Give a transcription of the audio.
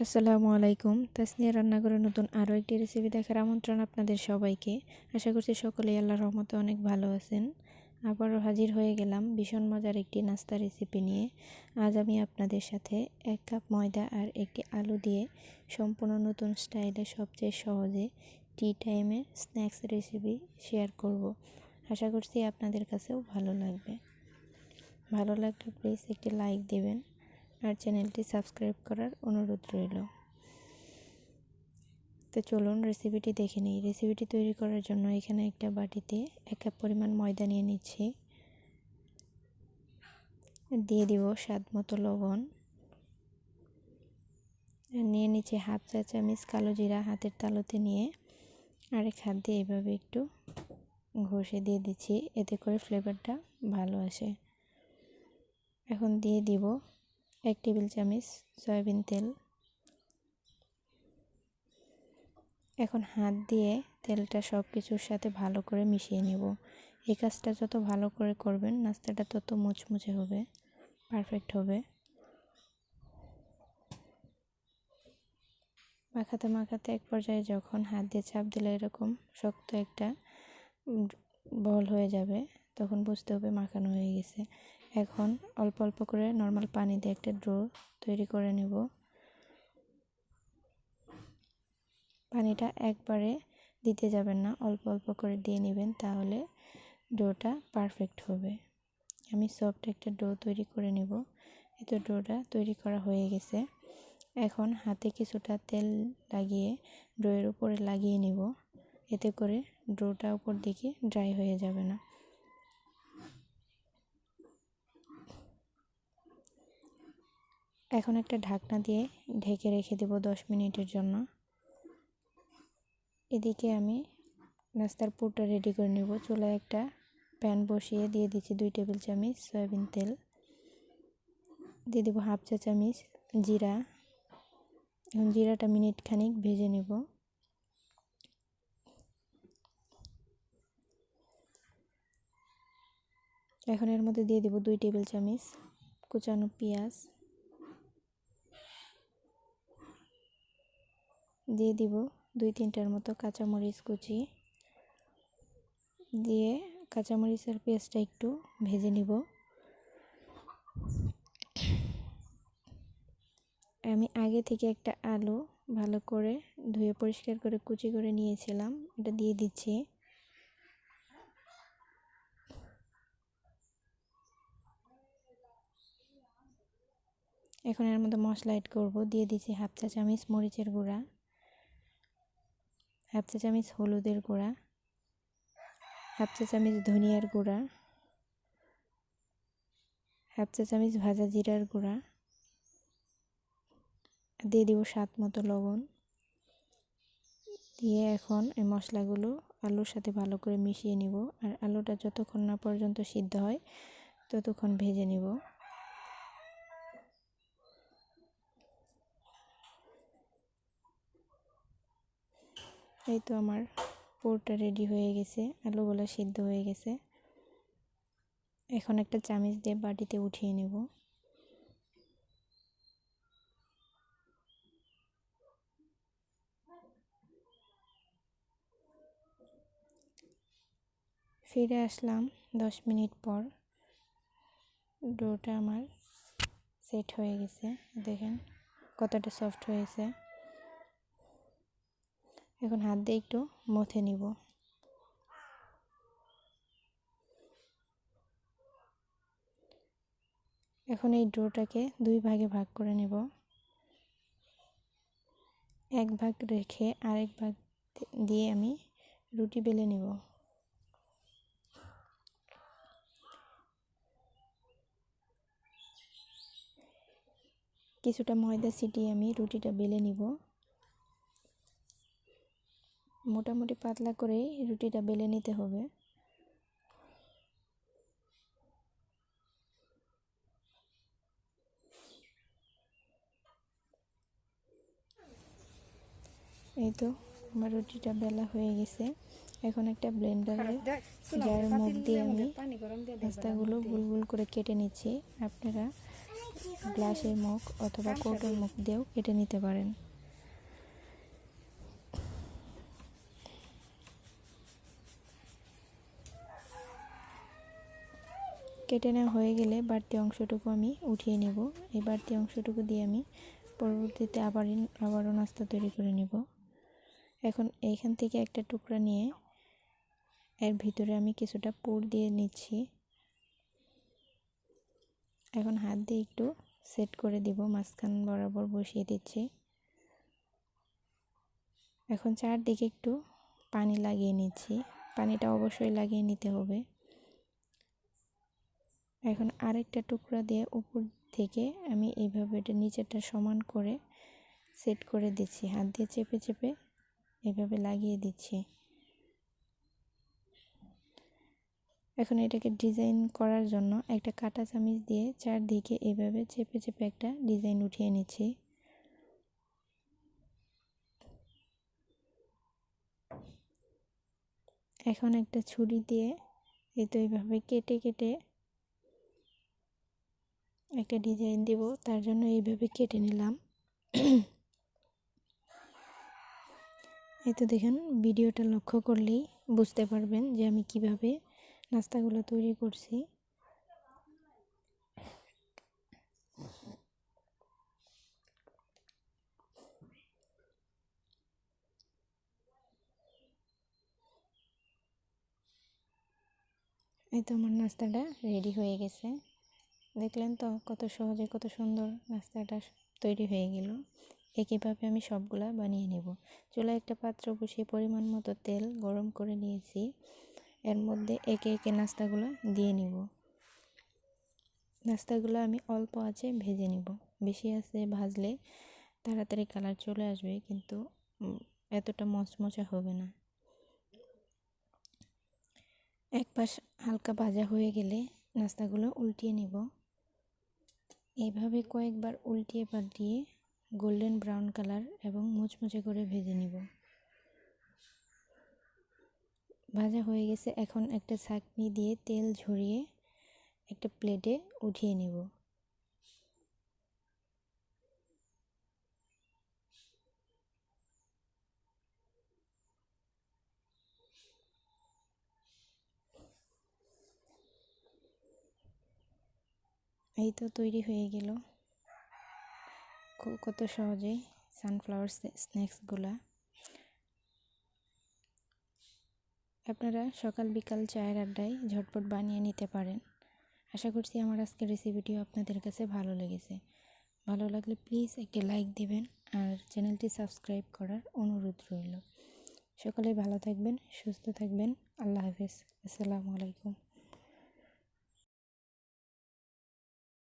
আসসালামু আলাইকুম। তাসনিয়া রান্নাঘরের নতুন আরও একটি রেসিপি দেখার আমন্ত্রণ আপনাদের সবাইকে। আশা করছি সকলেই আল্লাহর রহমতে অনেক ভালো আছেন। আবারও হাজির হয়ে গেলাম ভীষণ মজার একটি নাস্তা রেসিপি নিয়ে। আজ আমি আপনাদের সাথে 1 কাপ ময়দা আর একটি আলু দিয়ে সম্পূর্ণ নতুন স্টাইলে সবচেয়ে সহজে টি টাইমের স্ন্যাক্স রেসিপি শেয়ার করব। আশা করছি আপনাদের কাছেও ভালো লাগবে। ভালো লাগলে প্লিজ একটি লাইক দেবেন আর চ্যানেলটি সাবস্ক্রাইব করার অনুরোধ রইল। তো চলুন রেসিপিটি দেখে নিই। রেসিপিটি তৈরি করার জন্য এখানে একটা বাটিতে 1 কাপ পরিমাণ ময়দা নিয়ে নিচ্ছি। দিয়ে দিব স্বাদ মতো লবণ। নিয়ে নিচ্ছি হাফ চা চামচ কালো জিরা হাতের তালুতে নিয়ে আরেক হাত দিয়ে এভাবে একটু ঘষে দিয়ে দিচ্ছি, এতে করে ফ্লেভারটা ভালো আসে। এখন দিয়ে দিব 1 টেবিল চামচ সয়াবিন তেল। এখন হাত দিয়ে তেলটা সব কিছুর সাথে ভালো করে মিশিয়ে নেব। এই কাজটা যত ভালো করে করবেন নাস্তাটা তত মুচমুচে হবে, পারফেক্ট হবে। মাখাতে মাখাতে এক পর্যায়ে যখন হাত দিয়ে চাপ দিলে এরকম শক্ত একটা বল হয়ে যাবে, তখন বুঝতে হবে মাখানো হয়ে গেছে। এখন অল্প অল্প করে নর্মাল পানি দিয়ে একটা ডো তৈরি করে নেব। পানিটা একবারে দিতে যাবেন না, অল্প অল্প করে দিয়ে নেবেন, তাহলে ডোটা পারফেক্ট হবে। আমি সফট একটা ডো তৈরি করে নেব। এই তো ডোটা তৈরি করা হয়ে গেছে। এখন হাতে কিছুটা তেল লাগিয়ে ডোয়ের উপরে লাগিয়ে নেব, এতে করে ডোটা উপর দিকে ড্রাই হয়ে যাবে না। এখন একটা ঢাকনা দিয়ে ঢেকে রেখে দেব 10 মিনিটের জন্য। এদিকে আমি নাস্তার পুরটা রেডি করে নেব। চুলায় একটা প্যান বসিয়ে দিয়ে দিচ্ছি 2 টেবিল চামচ সয়াবিন তেল। দিয়ে দেবো হাফ চা চামচ জিরা। এখন জিরাটা মিনিট খানিক ভেজে নেব। এখন এর মধ্যে দিয়ে দেব 2 টেবিল চামচ কুচানো পেঁয়াজ। দিয়ে দিব 2-3টার মতো কাঁচামরিচ কুচি। দিয়ে কাঁচামরিচ আর পেঁয়াজটা একটু ভেজে নিব। আমি আগে থেকে একটা আলু ভালো করে ধুয়ে পরিষ্কার করে কুচি করে নিয়েছিলাম, এটা দিয়ে দিচ্ছি। এখন এর মধ্যে মশলা অ্যাড করব। দিয়ে দিচ্ছি হাফ চা চামচ মরিচের গুঁড়া, হাফ চা চামচ হলুদের গুঁড়া, হাফ চা চামচ ধনিয়ার গুঁড়া, হাফ চা চামচ ভাজা জিরার গুঁড়া। দিয়ে দিব স্বাদ মতো লবণ। দিয়ে এখন এই মশলাগুলো আলুর সাথে ভালো করে মিশিয়ে নিব। আর আলুটা যতক্ষণ না পর্যন্ত সিদ্ধ হয় ততক্ষণ ভেজে নিব। এই তো আমার পুরটা রেডি হয়ে গেছে, আলুগুলো সিদ্ধ হয়ে গেছে। এখন একটা চামচ দিয়ে বাটিতে উঠিয়ে নেব। ফিরে আসলাম 10 মিনিট পর। ডোটা আমার সেট হয়ে গেছে, দেখেন কতটা সফট হয়েছে। এখন হাত দিয়ে একটু মথে নিব। এখন এই ডোটাকে 2 ভাগে ভাগ করে নেব। এক ভাগ রেখে আরেক ভাগ দিয়ে আমি রুটি বেলে নেব। কিছুটা ময়দা ছিটিয়ে আমি রুটিটা বেলে নিব। মোটামুটি পাতলা করেই রুটিটা বেলে নিতে হবে। এই তো আমার রুটিটা বেলা হয়ে গেছে। এখন একটা ব্লেন্ডারের জারের মুখ দিয়ে আমি নাস্তাগুলো গোল গোল করে কেটে নিচ্ছি। আপনারা গ্লাসের মুখ অথবা কৌটোর মুখ দিয়েও কেটে নিতে পারেন। কেটে নেওয়া হয়ে গেলে বাড়তি অংশটুকু আমি উঠিয়ে নেব। এই বাড়তি অংশটুকু দিয়ে আমি পরবর্তীতে আবারও নাস্তা তৈরি করে নেব। এখন এইখান থেকে একটা টুকরা নিয়ে এর ভিতরে আমি কিছুটা পুর দিয়ে নিচ্ছি। এখন হাত দিয়ে একটু সেট করে দিব, মাঝখান বরাবর বসিয়ে দিচ্ছি। এখন চারদিকে একটু পানি লাগিয়ে নিচ্ছি, পানিটা অবশ্যই লাগিয়ে নিতে হবে। এখন আরেকটা টুকরা দিয়ে উপর থেকে আমি এইভাবে এটা নিচেরটা সমান করে সেট করে দিচ্ছি, হাত দিয়ে চেপে চেপে এভাবে লাগিয়ে দিচ্ছি। এখন এটাকে ডিজাইন করার জন্য একটা কাঁটা চামিচ দিয়ে চারদিকে এভাবে চেপে চেপে একটা ডিজাইন উঠিয়ে নিচ্ছি। এখন একটা ছুরি দিয়ে এই তো এইভাবে কেটে কেটে একটা ডিজাইন দিব, তার জন্য এইভাবে কেটে নিলাম। এই তো দেখেন, ভিডিওটা লক্ষ্য করলেই বুঝতে পারবেন যে আমি কিভাবে নাস্তাগুলো তৈরি করছি। এই তো আমার নাস্তাটা রেডি হয়ে গেছে। দেখলেন তো কত সহজে কত সুন্দর নাস্তাটা তৈরি হয়ে গেল। একইভাবে আমি সবগুলা বানিয়ে নেব। চুলায় একটা পাত্র বসিয়ে পরিমাণ মতো তেল গরম করে নিয়েছি। এর মধ্যে একে একে নাস্তাগুলো দিয়ে নিব। নাস্তাগুলো আমি অল্প আঁচে ভেজে নিব। বেশি আঁচে ভাজলে তাড়াতাড়ি কালার চলে আসবে, কিন্তু এতটা মচমচে হবে না। এক পাশ হালকা ভাজা হয়ে গেলে নাস্তাগুলো উল্টিয়ে নিব। এইভাবে কয়েকবার উল্টিয়ে পাল্টিয়ে গোল্ডেন ব্রাউন কালার এবং মুচমুচে করে ভেজে নিব। ভাজা হয়ে গেছে, এখন একটা ছাঁকনি দিয়ে তেল ঝরিয়ে একটা প্লেটে উঠিয়ে নিব। এই তো তৈরি হয়ে গেল কত সহজেই সানফ্লাওয়ার স্ন্যাক্সগুলা। আপনারা সকাল বিকাল চায়ের আড্ডায় ঝটপট বানিয়ে নিতে পারেন। আশা করছি আমার আজকের রেসিপিটিও আপনাদের কাছে ভালো লেগেছে। ভালো লাগলে প্লিজ একটা লাইক দিবেন আর চ্যানেলটি সাবস্ক্রাইব করার অনুরোধ রইল। সকলে ভালো থাকবেন, সুস্থ থাকবেন। আল্লাহ হাফেজ। আসসালামু আলাইকুম।